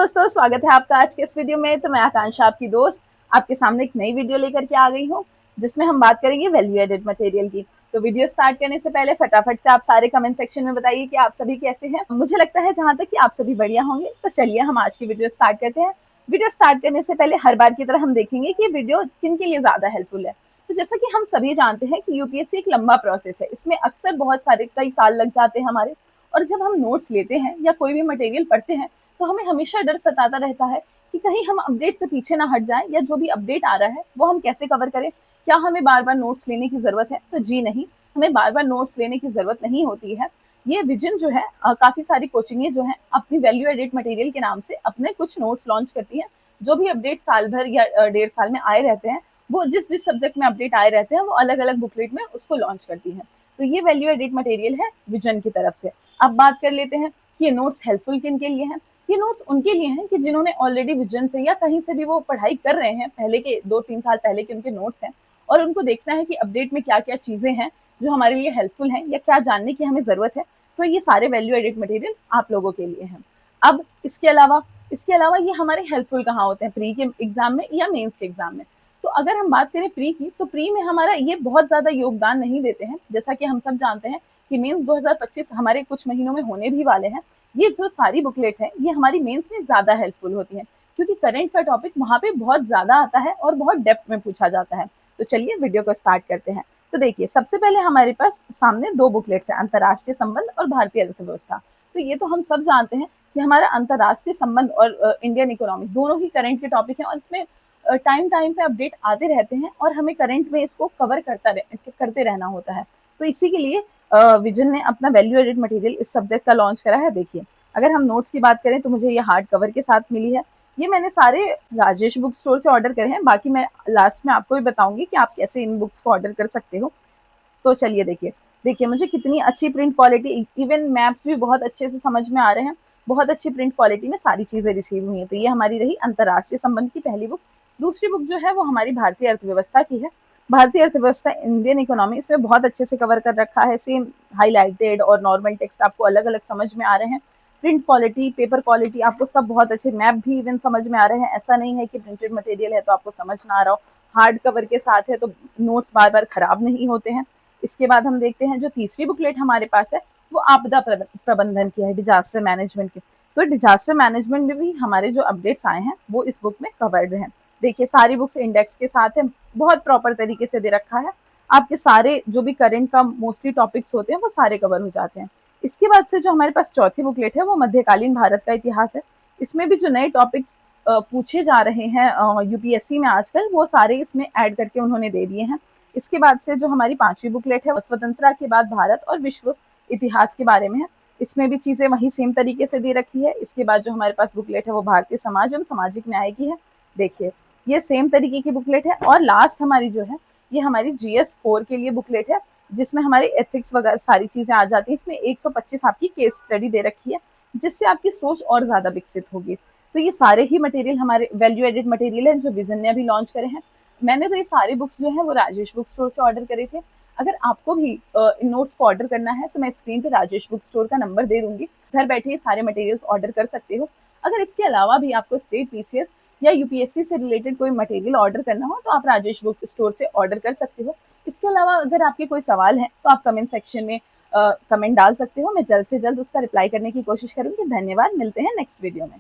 दोस्तों, स्वागत है आपका आज के इस वीडियो में। तो मैं आकांक्षा, आपकी दोस्त, आपके सामने एक नई वीडियो लेकर के आ गई हूँ, जिसमें हम बात करेंगे वैल्यू एडेड मटेरियल की। तो वीडियो स्टार्ट करने से पहले फटाफट से आप सारे कमेंट सेक्शन में बताइए कि आप सभी कैसे हैं। मुझे लगता है जहां तक कि आप सभी बढ़िया होंगे। तो चलिए हम आज की वीडियो स्टार्ट करते हैं। वीडियो स्टार्ट करने से पहले हर बार की तरह हम देखेंगे कि वीडियो किन के लिए ज्यादा हेल्पफुल है। तो जैसा कि हम सभी जानते हैं कि यूपीएससी एक लंबा प्रोसेस है, इसमें अक्सर बहुत सारे कई साल लग जाते हैं हमारे। और जब हम नोट्स लेते हैं या कोई भी मटेरियल पढ़ते हैं तो हमें हमेशा डर सताता रहता है कि कहीं हम अपडेट से पीछे ना हट जाएं, या जो भी अपडेट आ रहा है वो हम कैसे कवर करें। क्या हमें बार बार नोट्स लेने की जरूरत है? तो जी नहीं, हमें बार बार नोट्स लेने की जरूरत नहीं होती है। ये विजन जो है, काफी सारी कोचिंगें जो है अपनी वैल्यू एडेड मटेरियल के नाम से अपने कुछ नोट्स लॉन्च करती हैं। जो भी अपडेट साल भर या 1.5 साल में आए रहते हैं, वो जिस जिस सब्जेक्ट में अपडेट आए रहते हैं वो अलग अलग बुकलेट में उसको लॉन्च करती है। तो ये वैल्यू एडेड मटेरियल है विजन की तरफ से। अब बात कर लेते हैं कि ये नोट्स हेल्पफुल किन के लिए हैं। ये नोट्स उनके लिए हैं कि जिन्होंने ऑलरेडी विजन से या कहीं से भी वो पढ़ाई कर रहे हैं, पहले के 2-3 साल पहले के उनके नोट्स हैं, और उनको देखना है कि अपडेट में क्या क्या चीजें हैं जो हमारे लिए हेल्पफुल हैं या क्या जानने की हमें जरूरत है। तो ये सारे वैल्यू एडेड मटेरियल आप लोगों के लिए हैं। अब इसके अलावा ये हमारे हेल्पफुल कहाँ होते हैं? प्री के एग्जाम में या मेंस के एग्जाम में। तो अगर हम बात करें प्री की, तो प्री में हमारा ये बहुत ज्यादा योगदान नहीं देते हैं। जैसा कि हम सब जानते हैं कि मेंस 2025 हमारे कुछ महीनों में होने भी वाले हैं। ये जो सारी बुकलेट है ये हमारी मेंस में ज्यादा हेल्पफुल होती है, क्योंकि करंट का टॉपिक वहां पे बहुत ज्यादा आता है और बहुत डेप्थ में पूछा जाता है। तो चलिए वीडियो को स्टार्ट करते हैं। तो देखिए, सबसे पहले हमारे पास सामने दो बुकलेट्स हैं, अंतर्राष्ट्रीय संबंध और भारतीय अर्थव्यवस्था। तो ये तो हम सब जानते हैं कि हमारा अंतर्राष्ट्रीय संबंध और इंडियन इकोनॉमी दोनों ही करंट के टॉपिक हैं, और इसमें टाइम टाइम पे अपडेट आते रहते हैं और हमें करंट में इसको कवर करते रहना होता है। तो इसी के लिए विजन ने अपना वैल्यू एडेड मटेरियल इस सब्जेक्ट का लॉन्च करा है। देखिए, अगर हम नोट्स की बात करें तो मुझे ये हार्ड कवर के साथ मिली है। ये मैंने सारे राजेश बुक स्टोर से ऑर्डर करे हैं। बाकी मैं लास्ट में आपको भी बताऊंगी कि आप कैसे इन बुक्स को ऑर्डर कर सकते हो। तो चलिए देखिए, मुझे कितनी अच्छी प्रिंट क्वालिटी, इवन मैप्स भी बहुत अच्छे से समझ में आ रहे हैं। बहुत अच्छी प्रिंट क्वालिटी में सारी चीजें रिसीव हुई हैं। तो ये हमारी रही अंतर्राष्ट्रीय संबंध की पहली बुक। दूसरी बुक जो है वो हमारी भारतीय अर्थव्यवस्था की है। भारतीय अर्थव्यवस्था, इंडियन इकोनॉमी, इसमें बहुत अच्छे से कवर कर रखा है। सेम हाईलाइटेड और नॉर्मल टेक्स्ट आपको अलग अलग समझ में आ रहे हैं। प्रिंट क्वालिटी, पेपर क्वालिटी, आपको सब बहुत अच्छे, मैप भी इवन समझ में आ रहे हैं। ऐसा नहीं है कि प्रिंटेड मटेरियल है तो आपको समझ ना आ रहा हो। हार्ड कवर के साथ है तो नोट्स बार बार खराब नहीं होते हैं। इसके बाद हम देखते हैं जो तीसरी बुकलेट हमारे पास है वो आपदा प्रबंधन की है, डिजास्टर मैनेजमेंट की। तो डिजास्टर मैनेजमेंट में भी हमारे जो अपडेट्स आए हैं वो इस बुक में कवर्ड हैं। देखिए, सारी बुक्स इंडेक्स के साथ है, बहुत प्रॉपर तरीके से दे रखा है। आपके सारे जो भी करंट का मोस्टली टॉपिक्स होते हैं वो सारे कवर हो जाते हैं। इसके बाद से जो हमारे पास चौथी बुकलेट है वो मध्यकालीन भारत का इतिहास है। इसमें भी जो नए टॉपिक्स पूछे जा रहे हैं यूपीएससी में आजकल, वो सारे इसमें ऐड करके उन्होंने दे दिए हैं। इसके बाद से जो हमारी पांचवी बुकलेट है वो स्वतंत्रता के बाद भारत और विश्व इतिहास के बारे में है। इसमें भी चीजें वही सेम तरीके से दे रखी है। इसके बाद जो हमारे पास बुकलेट है वो भारतीय समाज एवं सामाजिक न्याय की है। देखिए, ये सेम तरीके की बुकलेट है। और लास्ट हमारी जो है ये हमारी GS 4 के लिए बुकलेट है, जिसमें हमारे एथिक्स वगैरह सारी चीजें आ जाती है। इसमें 125 आपकी केस स्टडी दे रखी है, जिससे आपकी सोच और ज्यादा विकसित होगी। तो ये सारे ही मटेरियल हमारे वैल्यू एडेड मटेरियल है जो विजन ने अभी लॉन्च करे हैं। मैंने तो ये सारे बुक्स जो है वो राजेश बुक स्टोर से ऑर्डर करे थे। अगर आपको भी इन नोट्स को ऑर्डर करना है तो मैं स्क्रीन पे राजेश बुक स्टोर का नंबर दे दूंगी। घर बैठे ये सारे मटेरियल्स ऑर्डर कर सकते हो। अगर इसके अलावा भी आपको स्टेट पीसीएस या यूपीएससी से रिलेटेड कोई मटेरियल ऑर्डर करना हो तो आप राजेश बुक स्टोर से ऑर्डर कर सकते हो। इसके अलावा अगर आपके कोई सवाल है तो आप कमेंट सेक्शन में कमेंट डाल सकते हो। मैं जल्द से जल्द उसका रिप्लाई करने की कोशिश करूंगी। धन्यवाद, मिलते हैं नेक्स्ट वीडियो में।